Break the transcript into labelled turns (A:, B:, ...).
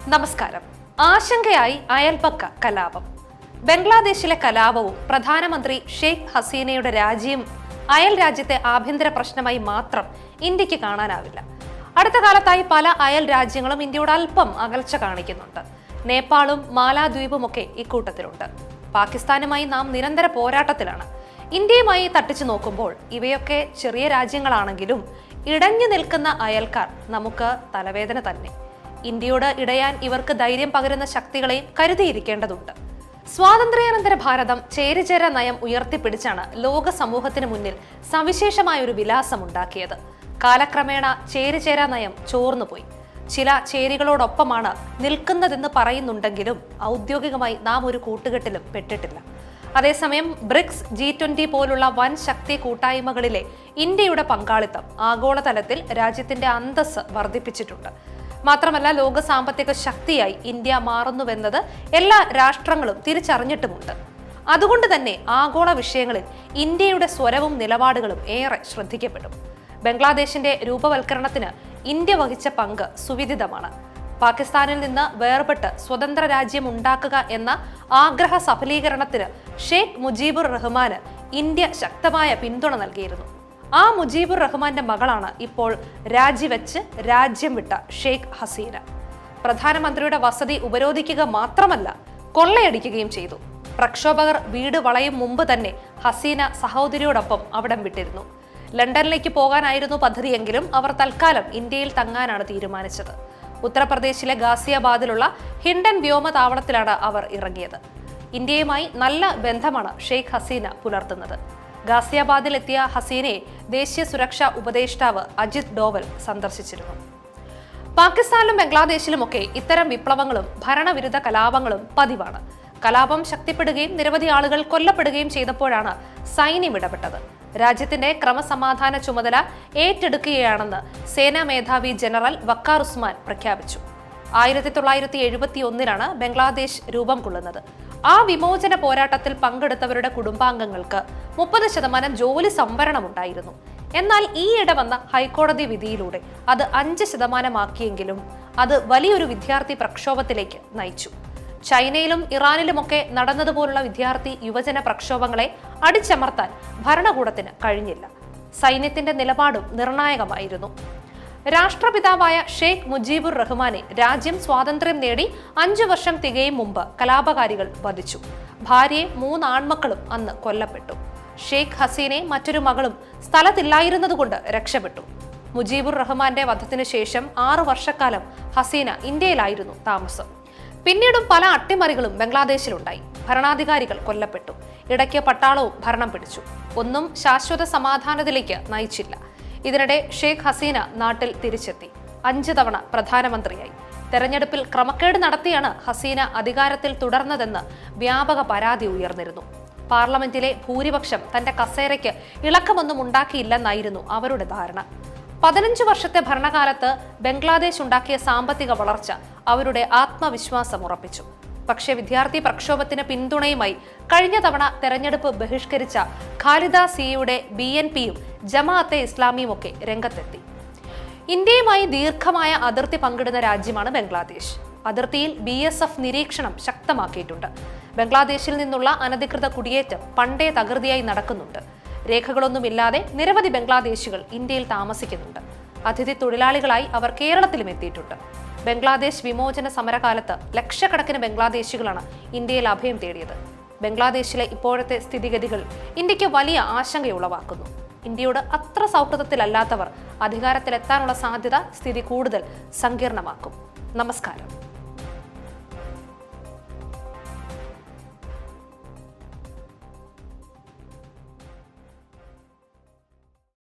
A: നമസ്കാരം. ആശങ്കയായി അയൽപക്ക കലാപം. ബംഗ്ലാദേശിലെ കലാപവും പ്രധാനമന്ത്രി ഷെയ്ഖ് ഹസീനയുടെ രാജിയും അയൽ രാജ്യത്തെ ആഭ്യന്തര പ്രശ്നമായി മാത്രം ഇന്ത്യക്ക് കാണാനാവില്ല. അടുത്ത കാലത്തായി പല അയൽ രാജ്യങ്ങളും ഇന്ത്യയോട് അല്പം അകൽച്ച കാണിക്കുന്നുണ്ട്. നേപ്പാളും മാലാദ്വീപുമൊക്കെ ഇക്കൂട്ടത്തിലുണ്ട്. പാകിസ്ഥാനുമായി നാം നിരന്തര പോരാട്ടത്തിലാണ്. ഇന്ത്യയുമായി തട്ടിച്ചു നോക്കുമ്പോൾ ഇവയൊക്കെ ചെറിയ രാജ്യങ്ങളാണെങ്കിലും ഇടഞ്ഞു നിൽക്കുന്ന അയൽക്കാർ നമുക്ക് തലവേദന തന്നെ. ഇന്ത്യയോട് ഇടയാൻ ഇവർക്ക് ധൈര്യം പകരുന്ന ശക്തികളെയും കരുതിയിരിക്കേണ്ടതുണ്ട്. സ്വാതന്ത്ര്യാനന്തര ഭാരതം ചേരിചേര നയം ഉയർത്തിപ്പിടിച്ചാണ് ലോക സമൂഹത്തിന് മുന്നിൽ സവിശേഷമായ ഒരു വിലാസമുണ്ടാക്കിയത്. കാലക്രമേണ ചേരിചേര നയം ചോർന്നുപോയി. ചില ചേരികളോടൊപ്പമാണ് നിൽക്കുന്നതെന്ന് പറയുന്നുണ്ടെങ്കിലും ഔദ്യോഗികമായി നാം ഒരു കൂട്ടുകെട്ടിലും പെട്ടിട്ടില്ല. അതേസമയം ബ്രിക്സ്, G20 പോലുള്ള വൻ ശക്തി കൂട്ടായ്മകളിലെ ഇന്ത്യയുടെ പങ്കാളിത്തം ആഗോളതലത്തിൽ രാജ്യത്തിന്റെ അന്തസ്സ് വർദ്ധിപ്പിച്ചിട്ടുണ്ട്. മാത്രമല്ല, ലോക സാമ്പത്തിക ശക്തിയായി ഇന്ത്യ മാറുന്നുവെന്നത് എല്ലാ രാഷ്ട്രങ്ങളും തിരിച്ചറിഞ്ഞിട്ടുമുണ്ട്. അതുകൊണ്ട് തന്നെ ആഗോള വിഷയങ്ങളിൽ ഇന്ത്യയുടെ സ്വരവും നിലപാടുകളും ഏറെ ശ്രദ്ധിക്കപ്പെടും. ബംഗ്ലാദേശിന്റെ രൂപവൽക്കരണത്തിന് ഇന്ത്യ വഹിച്ച പങ്ക് സുവിദിതമാണ്. പാകിസ്ഥാനിൽ നിന്ന് വേർപെട്ട് സ്വതന്ത്ര രാജ്യം ഉണ്ടാക്കുക എന്ന ആഗ്രഹ സഫലീകരണത്തിന് ഷെയ്ഖ് മുജീബുർ റഹ്മാന് ഇന്ത്യ ശക്തമായ പിന്തുണ നൽകിയിരുന്നു. ആ മുജീബുർ റഹ്മാന്റെ മകളാണ് ഇപ്പോൾ രാജിവെച്ച് രാജ്യം വിട്ട ഷെയ്ഖ് ഹസീന. പ്രധാനമന്ത്രിയുടെ വസതി ഉപരോധിക്കുക മാത്രമല്ല, കൊള്ളയടിക്കുകയും ചെയ്തു. പ്രക്ഷോഭകർ വീട് വളയും മുമ്പ് തന്നെ ഹസീന സഹോദരിയോടൊപ്പം അവിടം വിട്ടിരുന്നു. ലണ്ടനിലേക്ക് പോകാനായിരുന്നു പദ്ധതിയെങ്കിലും അവർ തൽക്കാലം ഇന്ത്യയിൽ തങ്ങാനാണ് തീരുമാനിച്ചത്. ഉത്തർപ്രദേശിലെ ഗാസിയാബാദിലുള്ള ഹിൻഡൻ വ്യോമതാവളത്തിലാണ് അവർ ഇറങ്ങിയത്. ഇന്ത്യയുമായി നല്ല ബന്ധമാണ് ഷെയ്ഖ് ഹസീന പുലർത്തുന്നത്. ഗാസിയാബാദിൽ എത്തിയ ഹസീനയെ ദേശീയ സുരക്ഷാ ഉപദേഷ്ടാവ് അജിത് ഡോവൽ സന്ദർശിച്ചിരുന്നു. പാകിസ്ഥാനിലും ബംഗ്ലാദേശിലുമൊക്കെ ഇത്തരം വിപ്ലവങ്ങളും ഭരണവിരുദ്ധ കലാപങ്ങളും പതിവാണ്. കലാപം ശക്തിപ്പെടുകയും നിരവധി ആളുകൾ കൊല്ലപ്പെടുകയും ചെയ്തപ്പോഴാണ് സൈന്യം ഇടപെട്ടത്. രാജ്യത്തിന്റെ ക്രമസമാധാന ചുമതല ഏറ്റെടുക്കുകയാണെന്ന് സേനാ മേധാവി ജനറൽ വക്കാർ ഉസ്മാൻ പ്രഖ്യാപിച്ചു. 1971 ബംഗ്ലാദേശ് രൂപം കൊള്ളുന്നത്. ആ വിമോചന പോരാട്ടത്തിൽ പങ്കെടുത്തവരുടെ കുടുംബാംഗങ്ങൾക്ക് 30% ജോലി സംവരണം ഉണ്ടായിരുന്നു. എന്നാൽ ഈയിടെ വന്ന ഹൈക്കോടതി വിധിയിലൂടെ അത് 5% അത് വലിയൊരു വിദ്യാർത്ഥി പ്രക്ഷോഭത്തിലേക്ക് നയിച്ചു. ചൈനയിലും ഇറാനിലുമൊക്കെ നടന്നതുപോലുള്ള വിദ്യാർത്ഥി യുവജന പ്രക്ഷോഭങ്ങളെ അടിച്ചമർത്താൻ ഭരണകൂടത്തിന് കഴിഞ്ഞില്ല. സൈന്യത്തിന്റെ നിലപാടും നിർണായകമായിരുന്നു. രാഷ്ട്രപിതാവായ ഷെയ്ഖ് മുജീബുർ റഹ്മാനെ രാജ്യം സ്വാതന്ത്ര്യം നേടി 5 വർഷം തികയും മുമ്പ് കലാപകാരികൾ വധിച്ചു. ഭാര്യയും 3 ആൺമക്കളും അന്ന് കൊല്ലപ്പെട്ടു. ഷെയ്ഖ് ഹസീനയും മറ്റൊരു മകളും സ്ഥലത്തില്ലായിരുന്നതുകൊണ്ട് രക്ഷപ്പെട്ടു. മുജീബുർ റഹ്മാന്റെ വധത്തിനു ശേഷം 6 വർഷക്കാലം ഹസീന ഇന്ത്യയിലായിരുന്നു താമസം. പിന്നീടും പല അട്ടിമറികളും ബംഗ്ലാദേശിലുണ്ടായി. ഭരണാധികാരികൾ കൊല്ലപ്പെട്ടു. ഇടയ്ക്ക് പട്ടാളവും ഭരണം പിടിച്ചു. ഒന്നും ശാശ്വത സമാധാനത്തിലേക്ക് നയിച്ചില്ല. ഇതിനിടെ ഷെയ്ഖ് ഹസീന നാട്ടിൽ തിരിച്ചെത്തി. 5 തവണ പ്രധാനമന്ത്രിയായി. തെരഞ്ഞെടുപ്പിൽ ക്രമക്കേട് നടത്തിയാണ് ഹസീന അധികാരത്തിൽ തുടർന്നതെന്ന് വ്യാപക പരാതി ഉയർന്നിരുന്നു. പാർലമെന്റിലെ ഭൂരിപക്ഷം തന്റെ കസേരയ്ക്ക് ഇളക്കമൊന്നും ഉണ്ടാക്കിയില്ലെന്നായിരുന്നു അവരുടെ ധാരണ. 15 വർഷത്തെ ഭരണകാലത്ത് ബംഗ്ലാദേശ് ഉണ്ടാക്കിയ സാമ്പത്തിക വളർച്ച അവരുടെ ആത്മവിശ്വാസം ഉറപ്പിച്ചു. പക്ഷേ വിദ്യാർത്ഥി പ്രക്ഷോഭത്തിന് പിന്തുണയുമായി കഴിഞ്ഞ തവണ തെരഞ്ഞെടുപ്പ് ബഹിഷ്കരിച്ച ഖാലിദ സിയുടെ BNPയും ജമാഅത്തെ ഇസ്ലാമിയും ഒക്കെ രംഗത്തെത്തി. ഇന്ത്യയുമായി ദീർഘമായ അതിർത്തി പങ്കിടുന്ന രാജ്യമാണ് ബംഗ്ലാദേശ്. അതിർത്തിയിൽ BSF നിരീക്ഷണം ശക്തമാക്കിയിട്ടുണ്ട്. ബംഗ്ലാദേശിൽ നിന്നുള്ള അനധികൃത കുടിയേറ്റം പണ്ടേ തകൃതിയായി നടക്കുന്നുണ്ട്. രേഖകളൊന്നുമില്ലാതെ നിരവധി ബംഗ്ലാദേശികൾ ഇന്ത്യയിൽ താമസിക്കുന്നുണ്ട്. അതിഥി തൊഴിലാളികളായി അവർ കേരളത്തിലും എത്തിയിട്ടുണ്ട്. ബംഗ്ലാദേശ് വിമോചന സമരകാലത്ത് ലക്ഷക്കണക്കിന് ബംഗ്ലാദേശികളാണ് ഇന്ത്യയിൽ അഭയം തേടിയത്. ബംഗ്ലാദേശിലെ ഇപ്പോഴത്തെ സ്ഥിതിഗതികൾ ഇന്ത്യക്ക് വലിയ ആശങ്കയുളവാക്കുന്നു. ഇന്ത്യയോട് അത്ര സൗഹൃദത്തിലല്ലാത്തവർ അധികാരത്തിലെത്താനുള്ള സാധ്യത സ്ഥിതി കൂടുതൽ സങ്കീർണമാക്കും. നമസ്കാരം.